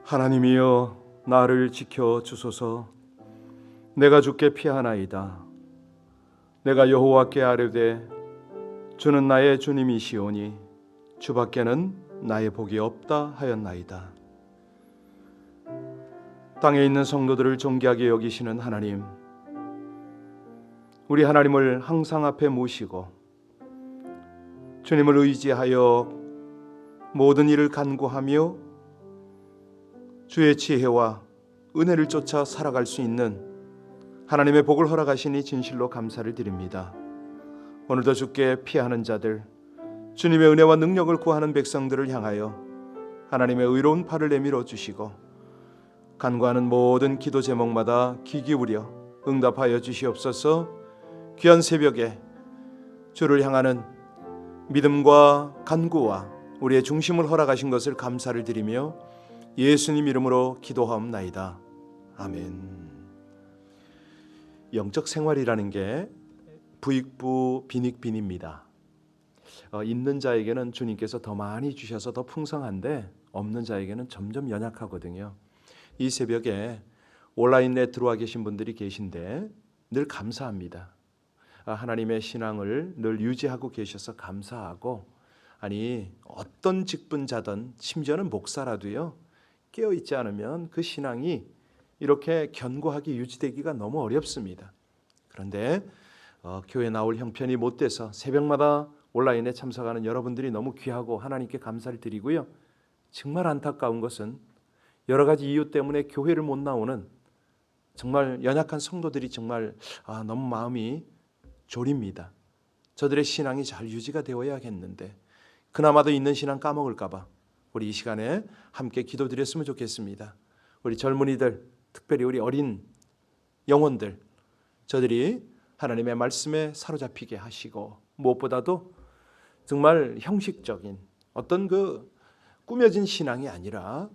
하나님이여 나를 지켜 주소서. 내가 주께 피하나이다. 내가 여호와께 아뢰되 주는 나의 주님이시오니 주밖에는 나의 복이 없다 하였나이다. 땅에 있는 성도들을 존귀하게 여기시는 하나님, 우리 하나님을 항상 앞에 모시고 주님을 의지하여 모든 일을 간구하며 주의 지혜와 은혜를 쫓아 살아갈 수 있는 하나님의 복을 허락하시니 진실로 감사를 드립니다. 오늘도 주께 피하는 자들, 주님의 은혜와 능력을 구하는 백성들을 향하여 하나님의 의로운 팔을 내밀어 주시고 간구하는 모든 기도 제목마다 귀 기울여 응답하여 주시옵소서. 귀한 새벽에 주를 향하는 믿음과 간구와 우리의 중심을 허락하신 것을 감사를 드리며 예수님 이름으로 기도하옵나이다. 아멘. 영적 생활이라는 게 부익부 빈익빈입니다. 있는 자에게는 주님께서 더 많이 주셔서 더 풍성한데 없는 자에게는 점점 연약하거든요. 이 새벽에 온라인에 들어와 계신 분들이 계신데 늘 감사합니다. 하나님의 신앙을 늘 유지하고 계셔서 감사하고, 아니 어떤 직분자든 심지어는 목사라도요, 깨어있지 않으면 그 신앙이 이렇게 견고하게 유지되기가 너무 어렵습니다. 그런데 교회 나올 형편이 못 돼서 새벽마다 온라인에 참석하는 여러분들이 너무 귀하고 하나님께 감사를 드리고요. 정말 안타까운 것은 여러 가지 이유 때문에 교회를 못 나오는 정말 연약한 성도들이 정말 너무 마음이 졸입니다. 저들의 신앙이 잘 유지가 되어야겠는데 그나마도 있는 신앙 까먹을까 봐 우리 이 시간에 함께 기도드렸으면 좋겠습니다. 우리 젊은이들, 특별히 우리 어린 영혼들, 저들이 하나님의 말씀에 사로잡히게 하시고, 무엇보다도 정말 형식적인 어떤 그 꾸며진 신앙이 아니라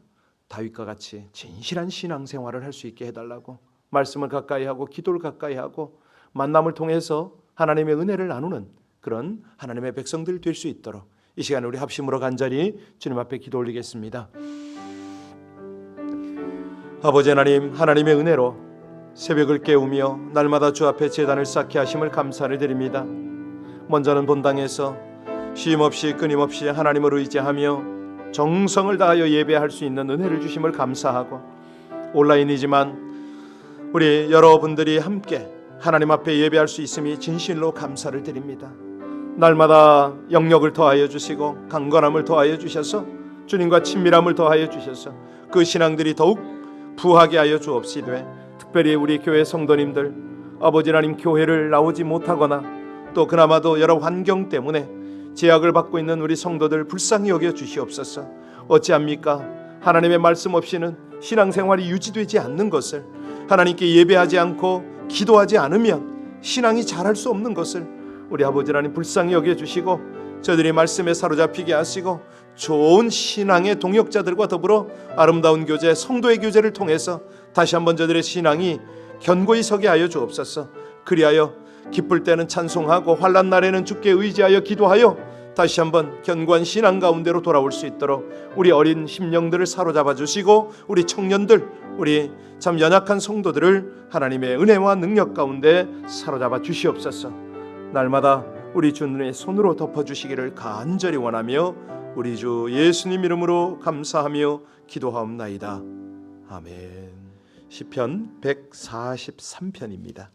다윗과 같이 진실한 신앙생활을 할 수 있게 해달라고, 말씀을 가까이 하고 기도를 가까이 하고 만남을 통해서 하나님의 은혜를 나누는 그런 하나님의 백성들 될 수 있도록 이 시간에 우리 합심으로 간절히 주님 앞에 기도 올리겠습니다. 아버지 하나님, 하나님의 은혜로 새벽을 깨우며 날마다 주 앞에 제단을 쌓게 하심을 감사를 드립니다. 먼저는 본당에서 쉼없이 끊임없이 하나님을 의지하며 정성을 다하여 예배할 수 있는 은혜를 주심을 감사하고, 온라인이지만 우리 여러분들이 함께 하나님 앞에 예배할 수 있음이 진실로 감사를 드립니다. 날마다 영역을 더하여 주시고 강건함을 더하여 주셔서 주님과 친밀함을 더하여 주셔서 그 신앙들이 더욱 부하게 하여 주옵시되, 특별히 우리 교회 성도님들, 아버지 하나님, 교회를 나오지 못하거나 또 그나마도 여러 환경 때문에 제약을 받고 있는 우리 성도들 불쌍히 여겨 주시옵소서. 어찌합니까? 하나님의 말씀 없이는 신앙생활이 유지되지 않는 것을, 하나님께 예배하지 않고 기도하지 않으면 신앙이 자랄 수 없는 것을 우리 아버지 하나님 불쌍히 여겨주시고 저들이 말씀에 사로잡히게 하시고 좋은 신앙의 동역자들과 더불어 아름다운 교제, 성도의 교제를 통해서 다시 한번 저들의 신앙이 견고히 서게 하여 주옵소서. 그리하여 기쁠 때는 찬송하고 환난 날에는 주께 의지하여 기도하여 다시 한번 견고한 신앙 가운데로 돌아올 수 있도록 우리 어린 심령들을 사로잡아 주시고, 우리 청년들, 우리 참 연약한 성도들을 하나님의 은혜와 능력 가운데 사로잡아 주시옵소서. 날마다 우리 주님의 손으로 덮어주시기를 간절히 원하며 우리 주 예수님 이름으로 감사하며 기도하옵나이다. 아멘. 시편 143편입니다.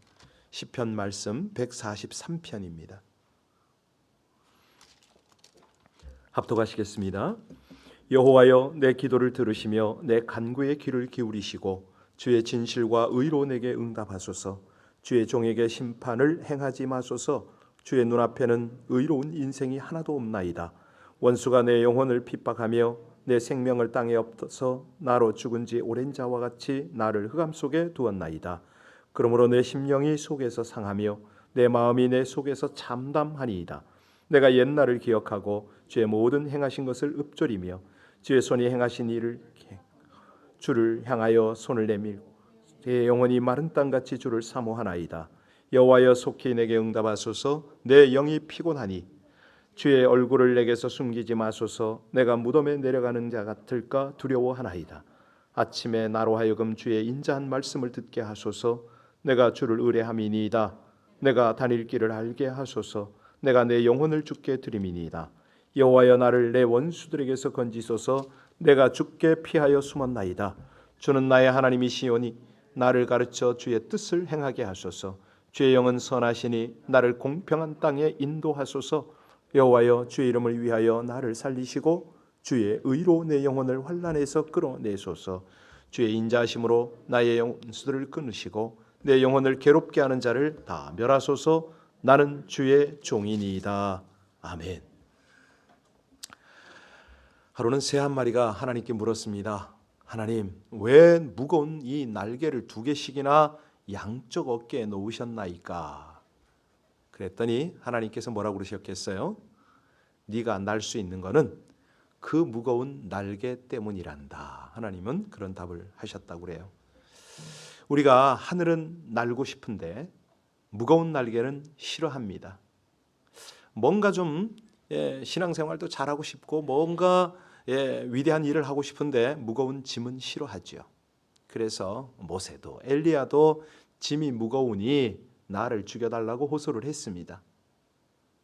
시편 말씀 143편입니다. 합독하시겠습니다. 여호와여, 내 기도를 들으시며 내 간구에 귀를 기울이시고 주의 진실과 의로 내게 응답하소서. 주의 종에게 심판을 행하지 마소서. 주의 눈앞에는 의로운 인생이 하나도 없나이다. 원수가 내 영혼을 핍박하며 내 생명을 땅에 엎어서 나로 죽은 지 오랜 자와 같이 나를 흑암 속에 두었나이다. 그러므로 내 심령이 속에서 상하며 내 마음이 내 속에서 참담하니이다. 내가 옛날을 기억하고 주의 모든 행하신 것을 읊조리며 주의 손이 행하신 일을 주를 향하여 손을 내밀고 내 영혼이 마른 땅같이 주를 사모하나이다. 여호와여, 속히 내게 응답하소서. 내 영이 피곤하니 주의 얼굴을 내게서 숨기지 마소서. 내가 무덤에 내려가는 자 같을까 두려워하나이다. 아침에 나로 하여금 주의 인자한 말씀을 듣게 하소서. 내가 주를 의뢰함이니이다. 내가 다닐 길을 알게 하소서. 내가 내 영혼을 주께 드림이니이다. 여호와여 나를 내 원수들에게서 건지소서. 내가 주께 피하여 숨었나이다. 주는 나의 하나님이시오니 나를 가르쳐 주의 뜻을 행하게 하소서. 주의 영은 선하시니 나를 공평한 땅에 인도하소서. 여호와여 주의 이름을 위하여 나를 살리시고 주의 의로 내 영혼을 환난에서 끌어내소서. 주의 인자하심으로 나의 원수들을 끊으시고 내 영혼을 괴롭게 하는 자를 다 멸하소서. 나는 주의 종이니이다. 아멘. 하루는 새 한 마리가 하나님께 물었습니다. 하나님, 왜 무거운 이 날개를 2개씩이나 양쪽 어깨에 놓으셨나이까? 그랬더니 하나님께서 뭐라고 그러셨겠어요? 네가 날 수 있는 거는 그 무거운 날개 때문이란다. 하나님은 그런 답을 하셨다고 그래요. 우리가 하늘은 날고 싶은데 무거운 날개는 싫어합니다. 뭔가 좀 신앙생활도 잘하고 싶고 뭔가 위대한 일을 하고 싶은데 무거운 짐은 싫어하죠. 그래서 모세도 엘리야도 짐이 무거우니 나를 죽여달라고 호소를 했습니다.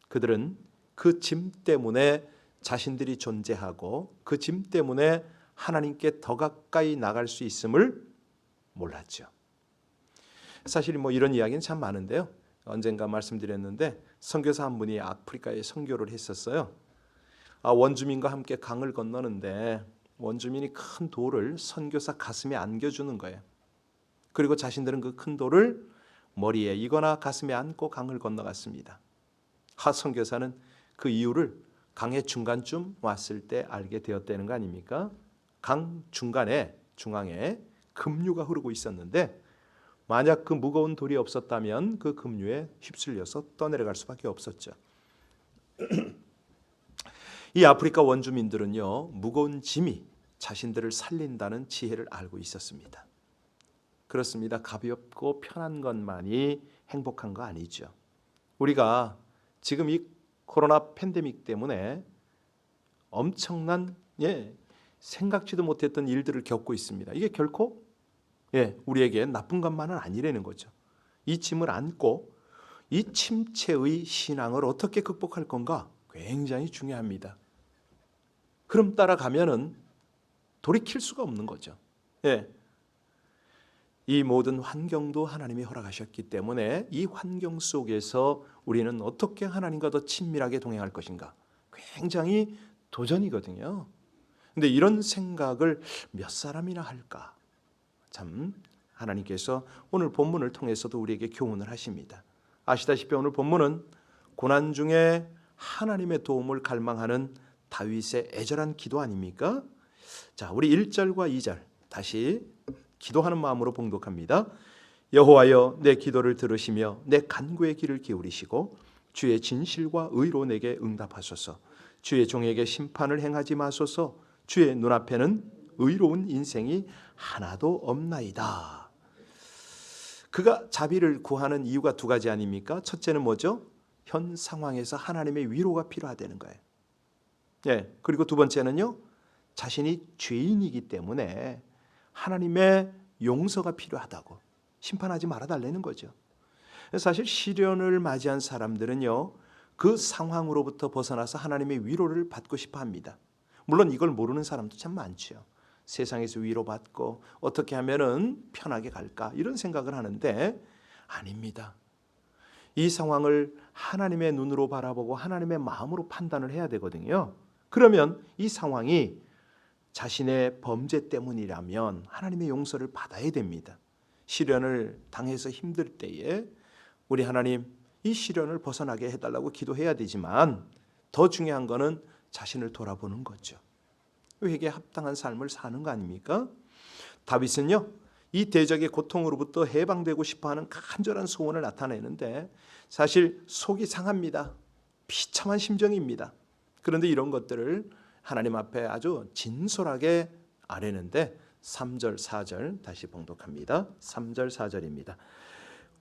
그들은 그 짐 때문에 자신들이 존재하고 그 짐 때문에 하나님께 더 가까이 나갈 수 있음을 몰랐죠. 사실 이런 이야기는 참 많은데요. 언젠가 말씀드렸는데 선교사 한 분이 아프리카에 선교를 했었어요. 원주민과 함께 강을 건너는데 원주민이 큰 돌을 선교사 가슴에 안겨주는 거예요. 그리고 자신들은 그 큰 돌을 머리에 이거나 가슴에 안고 강을 건너갔습니다. 선교사는 그 이유를 강의 중간쯤 왔을 때 알게 되었다는 거 아닙니까? 강 중간에 중앙에 급류가 흐르고 있었는데 만약 그 무거운 돌이 없었다면 그 급류에 휩쓸려서 떠내려갈 수밖에 없었죠. 이 아프리카 원주민들은요, 무거운 짐이 자신들을 살린다는 지혜를 알고 있었습니다. 그렇습니다. 가볍고 편한 것만이 행복한 거 아니죠. 우리가 지금 이 코로나 팬데믹 때문에 엄청난 생각지도 못했던 일들을 겪고 있습니다. 이게 결코 우리에게 나쁜 것만은 아니라는 거죠. 이 짐을 안고 이 침체의 신앙을 어떻게 극복할 건가 굉장히 중요합니다. 흐름 따라가면은 돌이킬 수가 없는 거죠. 이 모든 환경도 하나님이 허락하셨기 때문에 이 환경 속에서 우리는 어떻게 하나님과 더 친밀하게 동행할 것인가 굉장히 도전이거든요. 근데 이런 생각을 몇 사람이나 할까? 참 하나님께서 오늘 본문을 통해서도 우리에게 교훈을 하십니다. 아시다시피 오늘 본문은 고난 중에 하나님의 도움을 갈망하는 다윗의 애절한 기도 아닙니까? 자, 우리 1절과 2절 다시 기도하는 마음으로 봉독합니다. 여호와여 내 기도를 들으시며 내 간구의 귀를 기울이시고 주의 진실과 의로 내게 응답하소서. 주의 종에게 심판을 행하지 마소서. 주의 눈앞에는 의로운 인생이 하나도 없나이다. 그가 자비를 구하는 이유가 2가지 아닙니까? 첫째는 뭐죠? 현 상황에서 하나님의 위로가 필요하다는 거예요. 그리고 2번째는요. 자신이 죄인이기 때문에 하나님의 용서가 필요하다고, 심판하지 말아달라는 거죠. 사실 시련을 맞이한 사람들은요, 그 상황으로부터 벗어나서 하나님의 위로를 받고 싶어 합니다. 물론 이걸 모르는 사람도 참 많죠. 세상에서 위로받고 어떻게 하면은 편하게 갈까 이런 생각을 하는데 아닙니다. 이 상황을 하나님의 눈으로 바라보고 하나님의 마음으로 판단을 해야 되거든요. 그러면 이 상황이 자신의 범죄 때문이라면 하나님의 용서를 받아야 됩니다. 시련을 당해서 힘들 때에 우리 하나님 이 시련을 벗어나게 해달라고 기도해야 되지만 더 중요한 거는 자신을 돌아보는 거죠. 회개에 합당한 삶을 사는 거 아닙니까? 다윗은요, 이 대적의 고통으로부터 해방되고 싶어하는 간절한 소원을 나타내는데 사실 속이 상합니다. 비참한 심정입니다. 그런데 이런 것들을 하나님 앞에 아주 진솔하게 아뢰는데 3절 4절 다시 봉독합니다. 3절 4절입니다.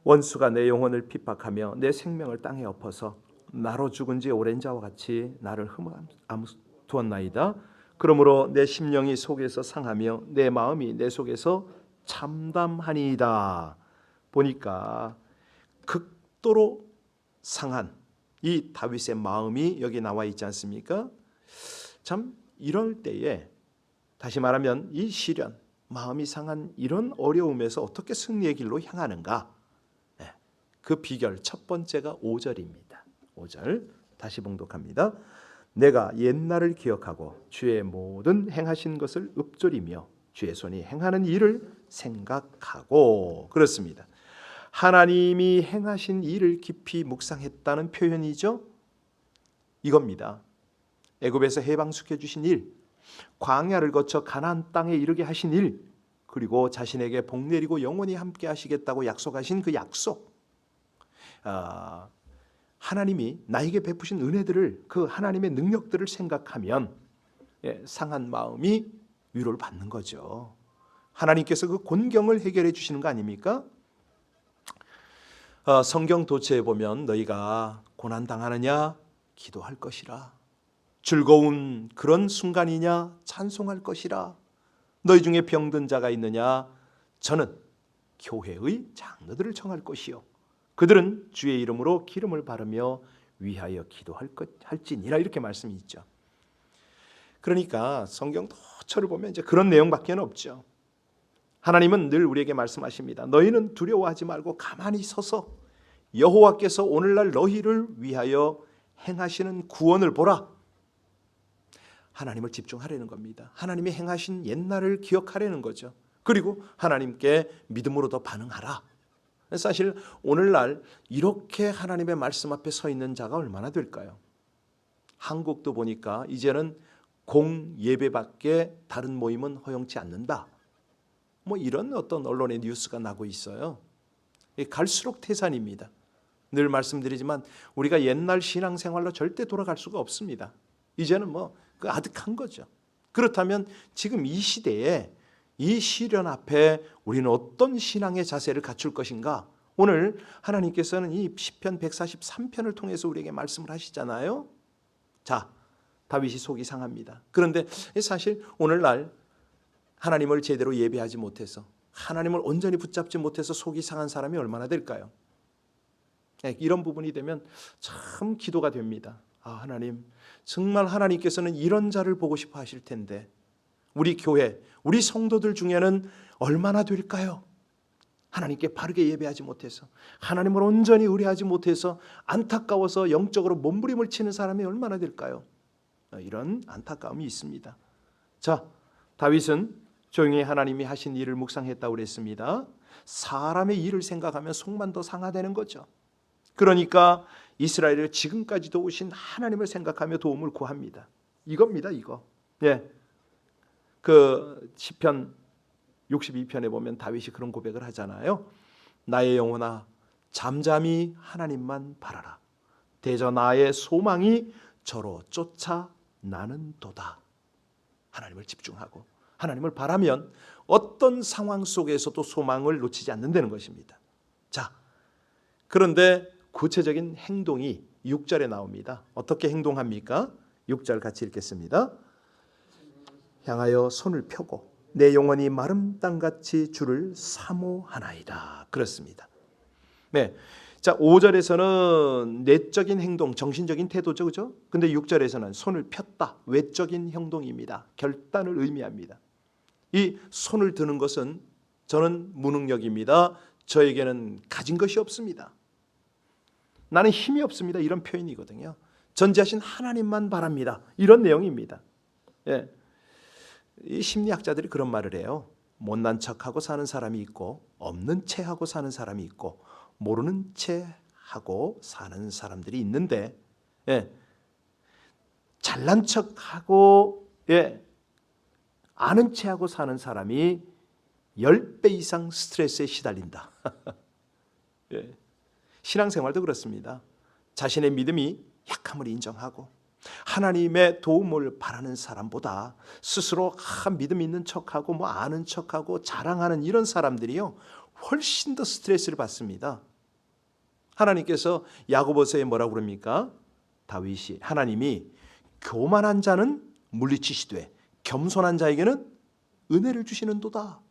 원수가 내 영혼을 핍박하며 내 생명을 땅에 엎어서 나로 죽은 지 오랜 자와 같이 나를 흠암두었나이다. 그러므로 내 심령이 속에서 상하며 내 마음이 내 속에서 참담하니이다. 보니까 극도로 상한 이 다윗의 마음이 여기 나와 있지 않습니까? 참 이럴 때에 다시 말하면 이 시련, 마음이 상한 이런 어려움에서 어떻게 승리의 길로 향하는가? 그 비결 첫 번째가 5절입니다. 5절 다시 봉독합니다. 내가 옛날을 기억하고 주의 모든 행하신 것을 읊조리며 주의 손이 행하는 일을 생각하고. 그렇습니다. 하나님이 행하신 일을 깊이 묵상했다는 표현이죠. 이겁니다. 애굽에서 해방시켜 주신 일, 광야를 거쳐 가나안 땅에 이르게 하신 일, 그리고 자신에게 복 내리고 영원히 함께 하시겠다고 약속하신 그 약속. 하나님이 나에게 베푸신 은혜들을, 그 하나님의 능력들을 생각하면 상한 마음이 위로를 받는 거죠. 하나님께서 그 곤경을 해결해 주시는 거 아닙니까? 성경 도처에 보면 너희가 고난 당하느냐 기도할 것이라, 즐거운 그런 순간이냐 찬송할 것이라, 너희 중에 병든 자가 있느냐 저는 교회의 장로들을 청할 것이요 그들은 주의 이름으로 기름을 바르며 위하여 기도할지니라, 이렇게 말씀이 있죠. 그러니까 성경 도처를 보면 이제 그런 내용밖에 없죠. 하나님은 늘 우리에게 말씀하십니다. 너희는 두려워하지 말고 가만히 서서 여호와께서 오늘날 너희를 위하여 행하시는 구원을 보라. 하나님을 집중하려는 겁니다. 하나님이 행하신 옛날을 기억하려는 거죠. 그리고 하나님께 믿음으로 더 반응하라. 사실 오늘날 이렇게 하나님의 말씀 앞에 서 있는 자가 얼마나 될까요? 한국도 보니까 이제는 공예배밖에 다른 모임은 허용치 않는다, 뭐 이런 어떤 언론의 뉴스가 나고 있어요. 갈수록 태산입니다. 늘 말씀드리지만 우리가 옛날 신앙생활로 절대 돌아갈 수가 없습니다. 이제는 뭐 그 아득한 거죠. 그렇다면 지금 이 시대에 이 시련 앞에 우리는 어떤 신앙의 자세를 갖출 것인가? 오늘 하나님께서는 이 시편 143편을 통해서 우리에게 말씀을 하시잖아요. 자, 다윗이 속이 상합니다. 그런데 사실 오늘날 하나님을 제대로 예배하지 못해서, 하나님을 온전히 붙잡지 못해서 속이 상한 사람이 얼마나 될까요? 이런 부분이 되면 참 기도가 됩니다. 하나님, 정말 하나님께서는 이런 자를 보고 싶어 하실 텐데 우리 교회, 우리 성도들 중에는 얼마나 될까요? 하나님께 바르게 예배하지 못해서, 하나님을 온전히 의뢰하지 못해서 안타까워서 영적으로 몸부림을 치는 사람이 얼마나 될까요? 이런 안타까움이 있습니다. 자, 다윗은 조용히 하나님이 하신 일을 묵상했다고 그랬습니다. 사람의 일을 생각하면 속만 더 상하되는 거죠. 그러니까 이스라엘을 지금까지 도우신 하나님을 생각하며 도움을 구합니다. 이겁니다, 이거. 그 시편 62편에 보면 다윗이 그런 고백을 하잖아요. 나의 영혼아 잠잠히 하나님만 바라라. 대저 나의 소망이 저로 쫓아 나는도다. 하나님을 집중하고 하나님을 바라면 어떤 상황 속에서도 소망을 놓치지 않는다는 것입니다. 자, 그런데 구체적인 행동이 6절에 나옵니다. 어떻게 행동합니까? 6절 같이 읽겠습니다. 향하여 손을 펴고 내 영혼이 마른 땅같이 주를 사모하나이다. 그렇습니다. 네. 자, 5절에서는 내적인 행동, 정신적인 태도죠. 그죠? 근데 6절에서는 손을 폈다. 외적인 행동입니다. 결단을 의미합니다. 이 손을 드는 것은 저는 무능력입니다. 저에게는 가진 것이 없습니다. 나는 힘이 없습니다. 이런 표현이거든요. 전지하신 하나님만 바랍니다. 이런 내용입니다. 이 심리학자들이 그런 말을 해요. 못난 척하고 사는 사람이 있고 없는 체하고 사는 사람이 있고 모르는 체하고 사는 사람들이 있는데, 잘난 척하고 아는 체하고 사는 사람이 10배 이상 스트레스에 시달린다. 신앙생활도 그렇습니다. 자신의 믿음이 약함을 인정하고 하나님의 도움을 바라는 사람보다 스스로 믿음 있는 척하고 뭐 아는 척하고 자랑하는 이런 사람들이요 훨씬 더 스트레스를 받습니다. 하나님께서 야고보서에 뭐라고 그럽니까? 하나님이 교만한 자는 물리치시되 겸손한 자에게는 은혜를 주시는도다.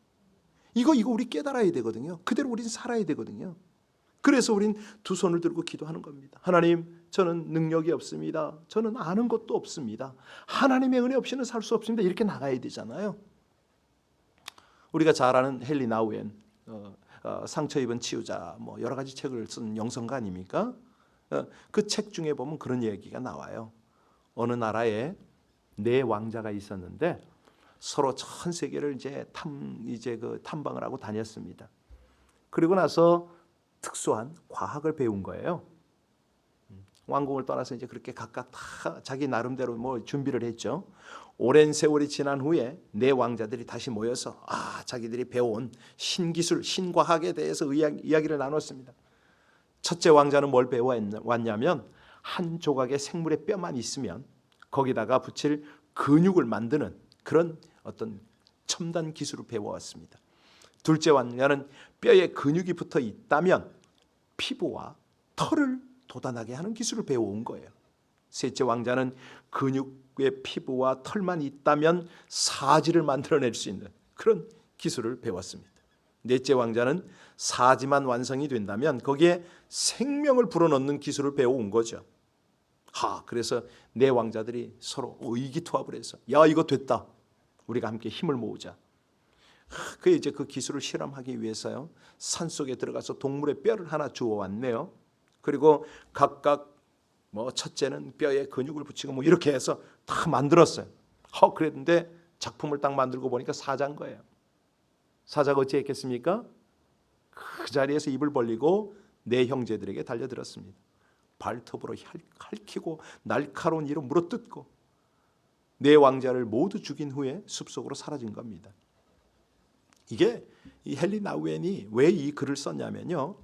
이거 우리 깨달아야 되거든요. 그대로 우리는 살아야 되거든요. 그래서 우린 두 손을 들고 기도하는 겁니다. 하나님, 저는 능력이 없습니다. 저는 아는 것도 없습니다. 하나님의 은혜 없이는 살 수 없습니다. 이렇게 나가야 되잖아요. 우리가 잘 아는 헨리 나우엔, 상처 입은 치유자, 뭐 여러 가지 책을 쓴 영성가 아닙니까? 그 책 중에 보면 그런 얘기가 나와요. 어느 나라에 네 왕자가 있었는데 서로 전 세계를 이제 탐방을 하고 다녔습니다. 그리고 나서 특수한 과학을 배운 거예요. 왕궁을 떠나서 이제 그렇게 각각 다 자기 나름대로 뭐 준비를 했죠. 오랜 세월이 지난 후에 네 왕자들이 다시 모여서 자기들이 배워온 신기술, 신과학에 대해서 이야기를 나눴습니다. 첫째 왕자는 뭘 배워왔냐면 한 조각의 생물의 뼈만 있으면 거기다가 붙일 근육을 만드는 그런 어떤 첨단 기술을 배워왔습니다. 둘째 왕자는 뼈에 근육이 붙어 있다면 피부와 털을 돋아나게 하는 기술을 배워온 거예요. 셋째 왕자는 근육의 피부와 털만 있다면 사지를 만들어낼 수 있는 그런 기술을 배웠습니다. 넷째 왕자는 사지만 완성이 된다면 거기에 생명을 불어넣는 기술을 배워온 거죠. 그래서 네 왕자들이 서로 의기투합을 해서 이거 됐다. 우리가 함께 힘을 모으자. 이제 그 기술을 실험하기 위해서요. 산속에 들어가서 동물의 뼈를 하나 주워 왔네요. 그리고 각각 첫째는 뼈에 근육을 붙이고 이렇게 해서 다 만들었어요. 그랬는데 작품을 딱 만들고 보니까 사자인 거예요. 사자가 어찌 했겠습니까? 그 자리에서 입을 벌리고 네 형제들에게 달려들었습니다. 발톱으로 핥히고 날카로운 이로 물어뜯고 네 왕자를 모두 죽인 후에 숲속으로 사라진 겁니다. 이게 이 헨리 나우엔이 왜 이 글을 썼냐면요.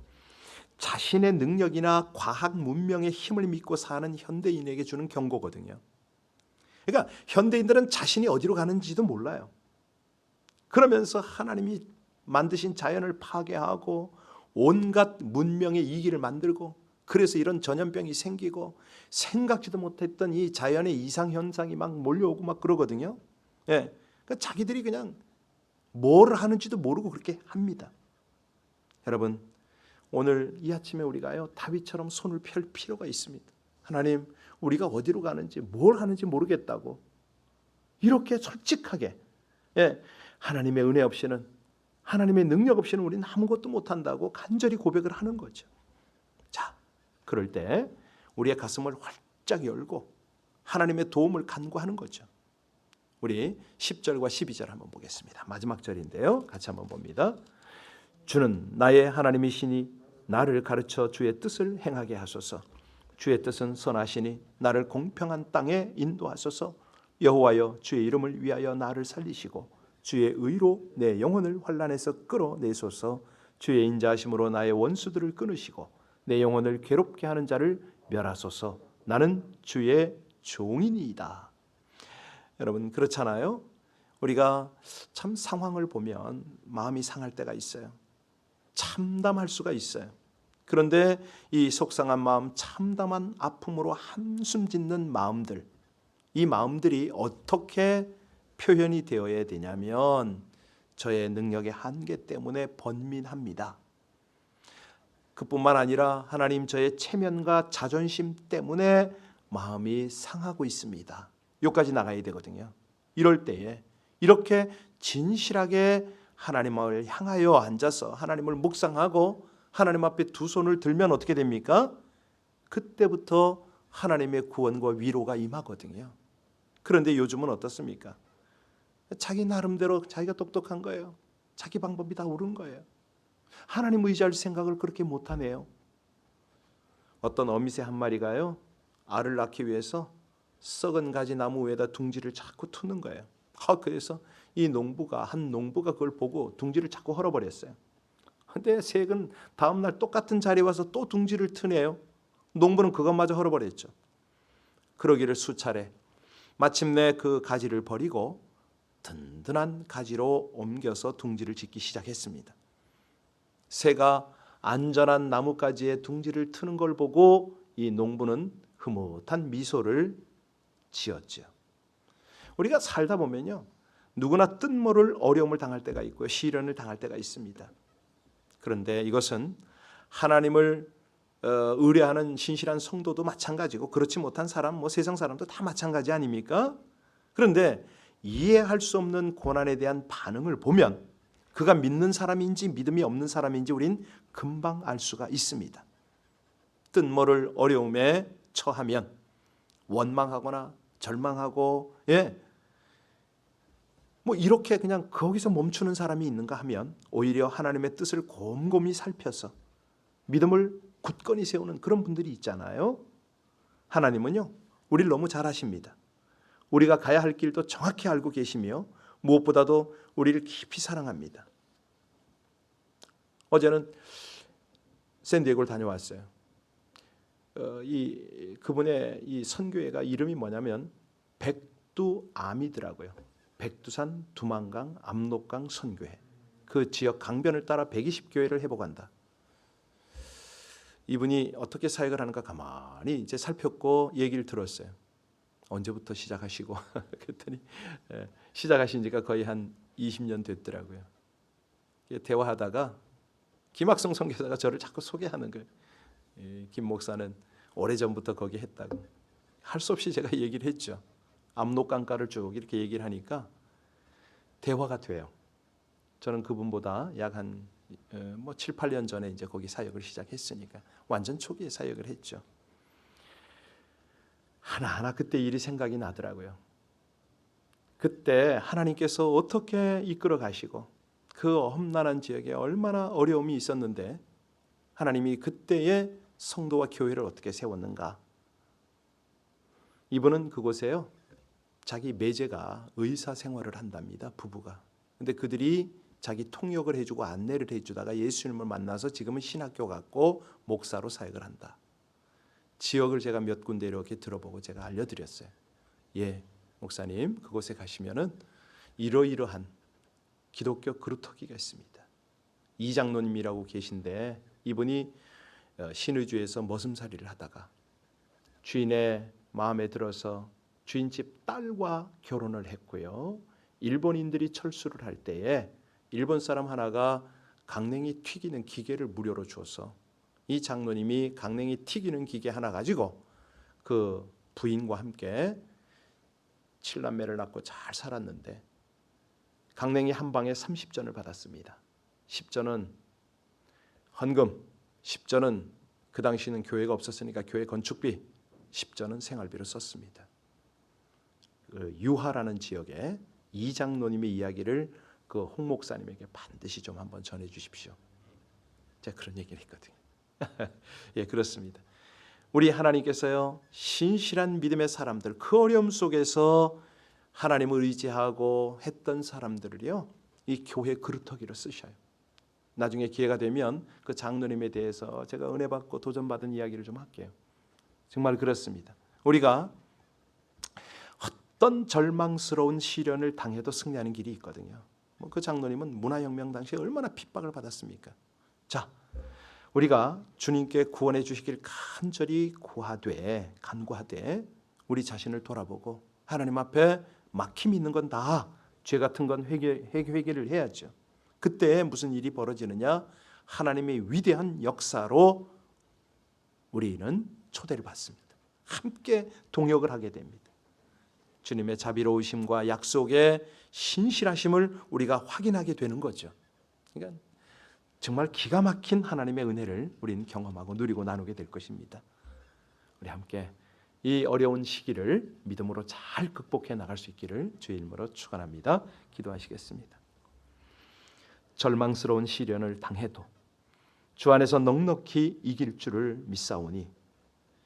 자신의 능력이나 과학 문명의 힘을 믿고 사는 현대인에게 주는 경고거든요. 그러니까 현대인들은 자신이 어디로 가는지도 몰라요. 그러면서 하나님이 만드신 자연을 파괴하고 온갖 문명의 이기를 만들고 그래서 이런 전염병이 생기고 생각지도 못했던 이 자연의 이상 현상이 막 몰려오고 막 그러거든요. 그러니까 자기들이 그냥 뭘 하는지도 모르고 그렇게 합니다. 여러분, 오늘 이 아침에 우리가요 다윗처럼 손을 펼 필요가 있습니다. 하나님, 우리가 어디로 가는지 뭘 하는지 모르겠다고 이렇게 솔직하게 하나님의 은혜 없이는, 하나님의 능력 없이는 우리는 아무것도 못한다고 간절히 고백을 하는 거죠. 자, 그럴 때 우리의 가슴을 활짝 열고 하나님의 도움을 간구하는 거죠. 우리 10절과 12절 한번 보겠습니다. 마지막 절인데요. 같이 한번 봅니다. 주는 나의 하나님이시니 나를 가르쳐 주의 뜻을 행하게 하소서. 주의 뜻은 선하시니 나를 공평한 땅에 인도하소서. 여호와여, 주의 이름을 위하여 나를 살리시고 주의 의로 내 영혼을 환난에서 끌어내소서. 주의 인자하심으로 나의 원수들을 끊으시고 내 영혼을 괴롭게 하는 자를 멸하소서. 나는 주의 종이니이다. 여러분, 그렇잖아요. 우리가 참 상황을 보면 마음이 상할 때가 있어요. 참담할 수가 있어요. 그런데 이 속상한 마음, 참담한 아픔으로 한숨 짓는 마음들, 이 마음들이 어떻게 표현이 되어야 되냐면 저의 능력의 한계 때문에 번민합니다. 그뿐만 아니라 하나님, 저의 체면과 자존심 때문에 마음이 상하고 있습니다. 여기까지 나가야 되거든요. 이럴 때에 이렇게 진실하게 하나님을 향하여 앉아서 하나님을 묵상하고 하나님 앞에 두 손을 들면 어떻게 됩니까? 그때부터 하나님의 구원과 위로가 임하거든요. 그런데 요즘은 어떻습니까? 자기 나름대로 자기가 똑똑한 거예요. 자기 방법이 다 옳은 거예요. 하나님 의지할 생각을 그렇게 못하네요. 어떤 어미새 한 마리가요, 알을 낳기 위해서 썩은 가지 나무 위에다 둥지를 자꾸 트는 거예요. 그래서 한 농부가 그걸 보고 둥지를 자꾸 헐어버렸어요. 근데 새는 다음날 똑같은 자리에 와서 또 둥지를 트네요. 농부는 그것마저 헐어버렸죠. 그러기를 수차례. 마침내 그 가지를 버리고 든든한 가지로 옮겨서 둥지를 짓기 시작했습니다. 새가 안전한 나뭇가지에 둥지를 트는 걸 보고 이 농부는 흐뭇한 미소를 지었죠. 우리가 살다 보면요, 누구나 뜻모를 어려움을 당할 때가 있고요, 시련을 당할 때가 있습니다. 그런데 이것은 하나님을 의뢰하는 신실한 성도도 마찬가지고 그렇지 못한 사람, 세상 사람도 다 마찬가지 아닙니까? 그런데 이해할 수 없는 고난에 대한 반응을 보면 그가 믿는 사람인지 믿음이 없는 사람인지 우린 금방 알 수가 있습니다. 뜻모를 어려움에 처하면 원망하거나 절망하고 이렇게 그냥 거기서 멈추는 사람이 있는가 하면 오히려 하나님의 뜻을 곰곰이 살펴서 믿음을 굳건히 세우는 그런 분들이 있잖아요. 하나님은요, 우리를 너무 잘 아십니다. 우리가 가야 할 길도 정확히 알고 계시며 무엇보다도 우리를 깊이 사랑합니다. 어제는 샌디에고를 다녀왔어요. 그분의 이 선교회가 이름이 뭐냐면 백두암이더라고요. 백두산, 두만강, 압록강 선교회. 그 지역 강변을 따라 120교회를 해보간다. 이분이 어떻게 사역을 하는가 가만히 이제 살폈고 얘기를 들었어요. 언제부터 시작하시고 그랬더니 시작하신 지가 거의 한 20년 됐더라고요. 대화하다가 김학성 선교사가 저를 자꾸 소개하는 거예요. 김 목사는 오래전부터 거기 했다고. 할 수 없이 제가 얘기를 했죠. 압록강가를 쭉 이렇게 얘기를 하니까 대화가 돼요. 저는 그분보다 약 한 7, 8년 전에 이제 거기 사역을 시작했으니까 완전 초기에 사역을 했죠. 하나하나 그때 일이 생각이 나더라고요. 그때 하나님께서 어떻게 이끌어 가시고 그 험난한 지역에 얼마나 어려움이 있었는데 하나님이 그때의 성도와 교회를 어떻게 세웠는가. 이분은 그곳에요, 자기 매제가 의사 생활을 한답니다. 부부가. 근데 그들이 자기 통역을 해주고 안내를 해주다가 예수님을 만나서 지금은 신학교 갔고 목사로 사역을 한다. 지역을 제가 몇 군데 이렇게 들어보고 제가 알려드렸어요. 목사님 그곳에 가시면은 이러이러한 기독교 그루터기가 있습니다. 이장로님이라고 계신데 이분이 신의주에서 머슴살이를 하다가 주인의 마음에 들어서 주인집 딸과 결혼을 했고요. 일본인들이 철수를 할 때에 일본 사람 하나가 강냉이 튀기는 기계를 무료로 주어서 이 장로님이 강냉이 튀기는 기계 하나 가지고 그 부인과 함께 7남매를 낳고 잘 살았는데 강냉이 한 방에 30전을 받았습니다. 10전은 헌금, 10전은 그 당시는 교회가 없었으니까 교회 건축비, 10전은 생활비로 썼습니다. 그 유하라는 지역에 이장로님의 이야기를 그 홍 목사님에게 반드시 좀 한번 전해 주십시오. 제가 그런 얘기를 했거든요. 그렇습니다. 우리 하나님께서요, 신실한 믿음의 사람들, 그 어려움 속에서 하나님을 의지하고 했던 사람들을요, 이 교회 그루터기로 쓰셔요. 나중에 기회가 되면 그 장로님에 대해서 제가 은혜 받고 도전 받은 이야기를 좀 할게요. 정말 그렇습니다. 우리가 어떤 절망스러운 시련을 당해도 승리하는 길이 있거든요. 그 장로님은 문화혁명 당시에 얼마나 핍박을 받았습니까? 자, 우리가 주님께 구원해 주시길 간절히 간구하되 우리 자신을 돌아보고 하나님 앞에 막힘이 있는 건 다 죄 같은 건 회개를 해야죠. 그때 무슨 일이 벌어지느냐? 하나님의 위대한 역사로 우리는 초대를 받습니다. 함께 동역을 하게 됩니다. 주님의 자비로우심과 약속의 신실하심을 우리가 확인하게 되는 거죠. 그러니까 정말 기가 막힌 하나님의 은혜를 우리는 경험하고 누리고 나누게 될 것입니다. 우리 함께 이 어려운 시기를 믿음으로 잘 극복해 나갈 수 있기를 주의 이름으로 축원합니다. 기도하시겠습니다. 절망스러운 시련을 당해도 주 안에서 넉넉히 이길 줄을 믿사오니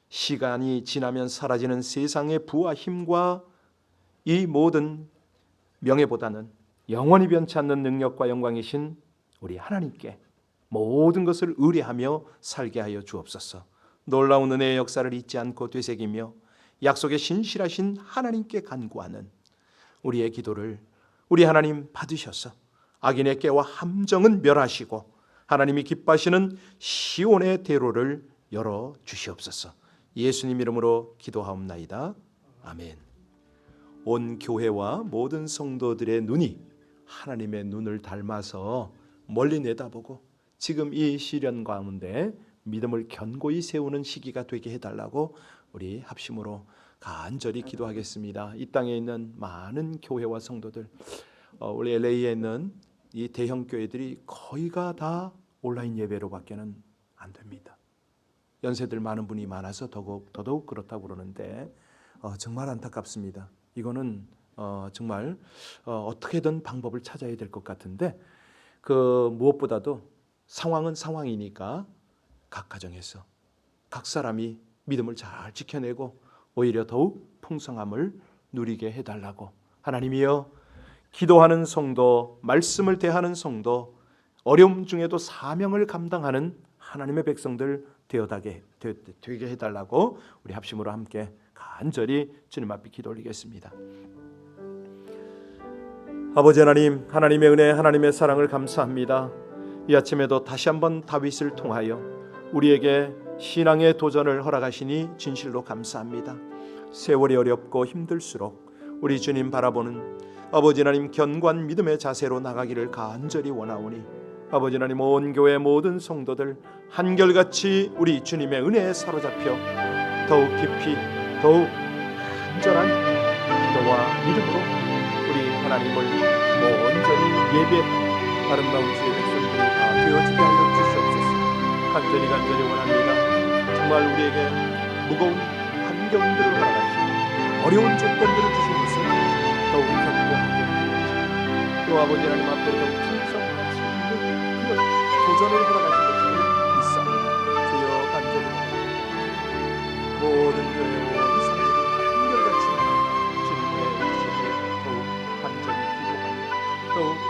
시간이 지나면 사라지는 세상의 부와 힘과 이 모든 명예보다는 영원히 변치 않는 능력과 영광이신 우리 하나님께 모든 것을 의뢰하며 살게 하여 주옵소서. 놀라운 은혜의 역사를 잊지 않고 되새기며 약속에 신실하신 하나님께 간구하는 우리의 기도를 우리 하나님 받으셔서 악인의 깨와 함정은 멸하시고 하나님이 기뻐하시는 시온의 대로를 열어 주시옵소서. 예수님 이름으로 기도하옵나이다. 아멘. 온 교회와 모든 성도들의 눈이 하나님의 눈을 닮아서 멀리 내다보고 지금 이 시련 가운데 믿음을 견고히 세우는 시기가 되게 해달라고 우리 합심으로 간절히 기도하겠습니다. 이 땅에 있는 많은 교회와 성도들, 우리 LA에 있는 이 대형 교회들이 거의가 다 온라인 예배로밖에는 안 됩니다. 연세들 많은 분이 많아서 더더욱 그렇다고 그러는데 정말 안타깝습니다. 이거는 정말 어떻게든 방법을 찾아야 될 것 같은데 그 무엇보다도 상황은 상황이니까 각 가정에서 각 사람이 믿음을 잘 지켜내고 오히려 더욱 풍성함을 누리게 해달라고 하나님이여 기도하는 성도, 말씀을 대하는 성도, 어려움 중에도 사명을 감당하는 하나님의 백성들 되게 해달라고 우리 합심으로 함께 간절히 주님 앞에 기도 올리겠습니다. 아버지 하나님, 하나님의 은혜, 하나님의 사랑을 감사합니다. 이 아침에도 다시 한번 다윗을 통하여 우리에게 신앙의 도전을 허락하시니 진실로 감사합니다. 세월이 어렵고 힘들수록 우리 주님 바라보는 아버지 하나님 견고한 믿음의 자세로 나가기를 간절히 원하오니 아버지 하나님 온 교회 모든 성도들 한결같이 우리 주님의 은혜에 사로잡혀 더욱 깊이 더욱 간절한 기도와 믿음으로 우리 하나님을 온전히 예배하는 아름다운 주의 백성들이 다 되어지게 하여 주시옵소서. 간절히 원합니다. 정말 우리에게 무거운 환경들을 허락하시고 어려운 조건들을 주신 것을 더욱 견고하게 하시고 또 아버지 하나님 앞에 더욱 충성할 수 있는 그런 도전을 허락하신 것을 믿사옵니다. 주여 간절히 원합니다. 모든 교회 온 성도들이 한결같이 주님의 의지를 더욱 간절히 기도하며 더욱